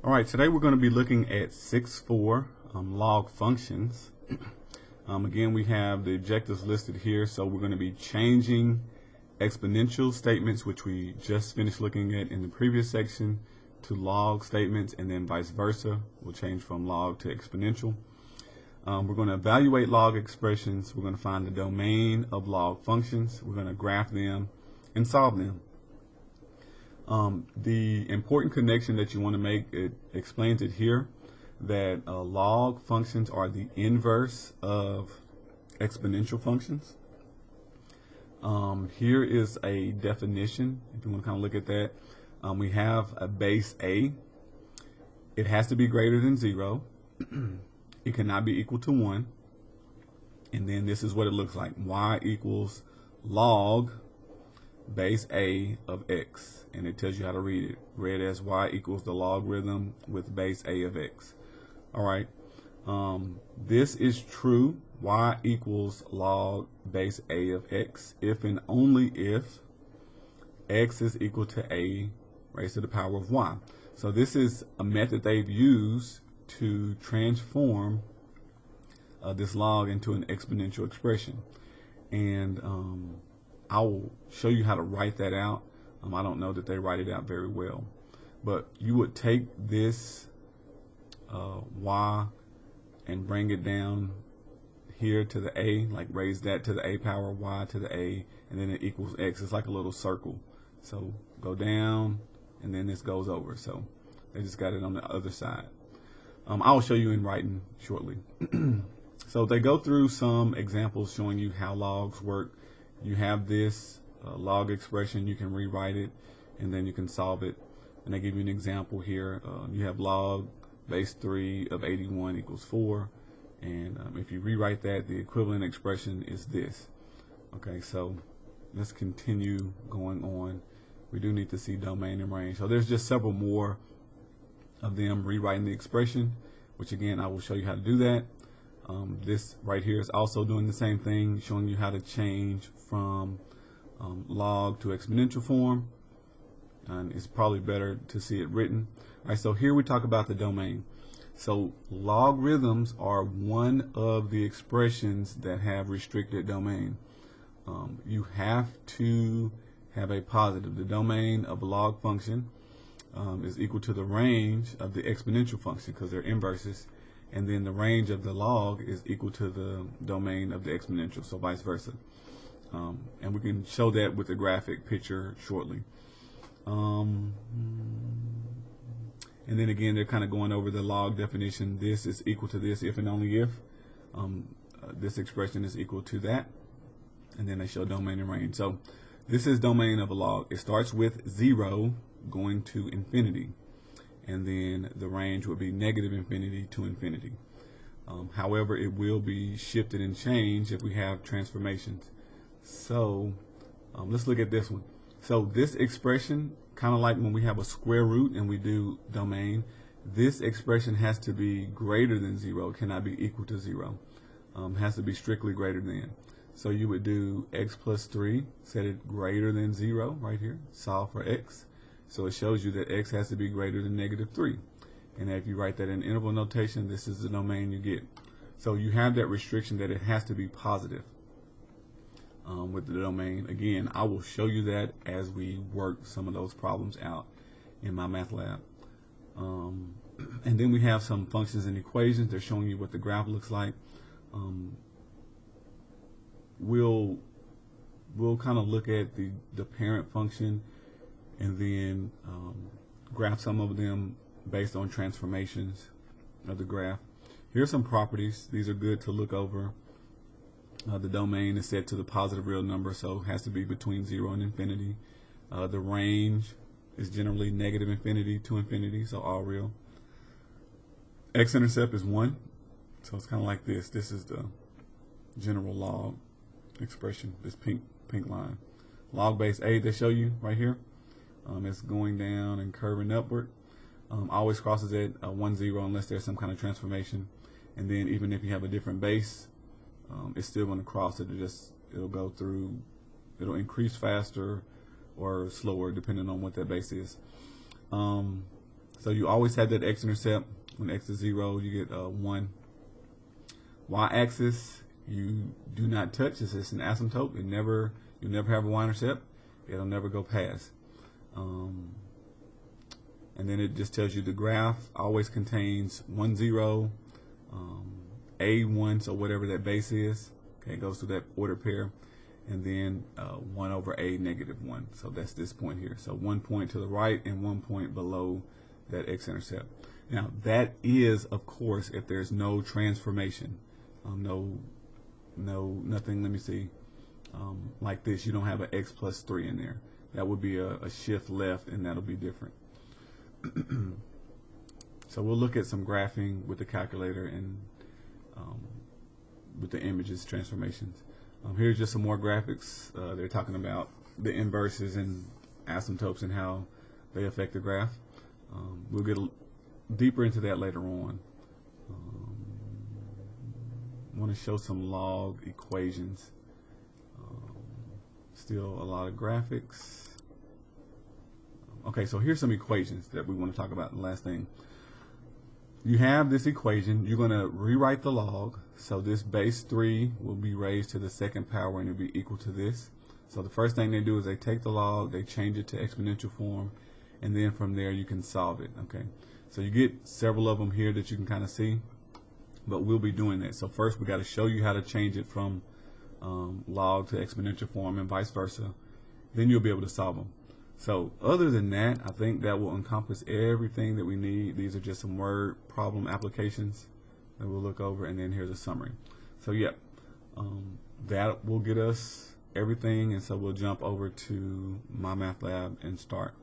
All right, today we're going to be looking at 6.4 log functions. Again, we have the objectives listed here, so we're going to be changing exponential statements, which we just finished looking at in the previous section, to log statements, and then vice versa. We'll change from log to exponential. We're going to evaluate log expressions. We're going to find the domain of log functions. We're going to graph them and solve them. The important connection that you want to make, it explains it here, that log functions are the inverse of exponential functions. Here is a definition, if you want to kind of look at that. We have a base A. It has to be greater than 0. It cannot be equal to 1. And then this is what it looks like. Y equals log base A of x, and it tells you how to read it. Read as y equals the logarithm with base A of x. All right. This is true. Y equals log base A of x if and only if x is equal to a raised to the power of y. So this is a method they've used to transform this log into an exponential expression. And I will show you how to write that out. I don't know that they write it out very well, but you would take this y and bring it down here to the a, like raise that to the a power, y to the a, and then it equals x. It's like a little circle. So go down, and then this goes over. So they just got it on the other side. I'll show you in writing shortly. So they go through some examples showing you how logs work. You have this log expression, you can rewrite it, and then you can solve it. And they give you an example here. You have log base 3 of 81 equals 4. And if you rewrite that, the equivalent expression is this. Okay, so let's continue going on. We do need to see domain and range. So there's just several more of them rewriting the expression, which again, I will show you how to do that. This right here is also doing the same thing, showing you how to change from log to exponential form, and it's probably better to see it written. All right, so here we talk about the domain. So logarithms are one of the expressions that have restricted domain. You have to have a positive. The domain of a log function is equal to the range of the exponential function, because they're inverses. And then the range of the log is equal to the domain of the exponential, so vice versa. And we can show that with a graphic picture shortly. And then again, they're kind of going over the log definition. This is equal to this if and only if. This expression is equal to that. And then they show domain and range. So this is domain of a log. It starts with 0 going to infinity. And then the range would be negative infinity to infinity. However, it will be shifted and changed if we have transformations. So let's look at this one. So this expression, kind of like when we have a square root and we do domain, this expression has to be greater than 0. It cannot be equal to 0. Has to be strictly greater than. So you would do x plus 3, set it greater than 0 right here, solve for x. So it shows you that x has to be greater than negative 3. And if you write that in interval notation, this is the domain you get. So you have that restriction that it has to be positive with the domain. Again, I will show you that as we work some of those problems out in my math lab. And then we have some functions and equations. They're showing you what the graph looks like. We'll kind of look at the parent function and then graph some of them based on transformations of the graph. Here's some properties. These are good to look over. The domain is set to the positive real number, so it has to be between 0 and infinity. The range is generally negative infinity to infinity, so all real. X-intercept is 1, so it's kind of like this. This is the general log expression, this pink line. Log base A, they show you right here. It's going down and curving upward. Always crosses at 1, 0 unless there's some kind of transformation. And then even if you have a different base, it's still going to cross it. It'll go through, it'll increase faster or slower depending on what that base is. So you always have that x-intercept. When x is 0, you get 1. Y-axis, you do not touch. It's an asymptote. You'll never have a y-intercept. It'll never go past. And then it just tells you the graph always contains 1, 0, A1, so whatever that base is. Okay, it goes to that ordered pair. And then 1 over A negative 1. So that's this point here. So 1 point to the right and 1 point below that x-intercept. Now that is, of course, if there's no transformation, nothing. Let me see. Like this, you don't have an x plus 3 in there. That would be a shift left, and that'll be different. So we'll look at some graphing with the calculator and with the images transformations. Here's just some more graphics. They're talking about the inverses and asymptotes and how they affect the graph. We'll get deeper into that later on. I want to show some log equations. Still a lot of graphics. Okay, so here's some equations that we want to talk about. The last thing. You have this equation. You're going to rewrite the log. So this base 3 will be raised to the second power, and it'll be equal to this. So the first thing they do is they take the log, they change it to exponential form, and then from there you can solve it. Okay, so you get several of them here that you can kind of see, but we'll be doing that. So first we got to show you how to change it from log to exponential form and vice versa. Then you'll be able to solve them. So other than that, I think that will encompass everything that we need. These are just some word problem applications that we'll look over, and then here's a summary. So yeah, that will get us everything, and so we'll jump over to My Math Lab and start.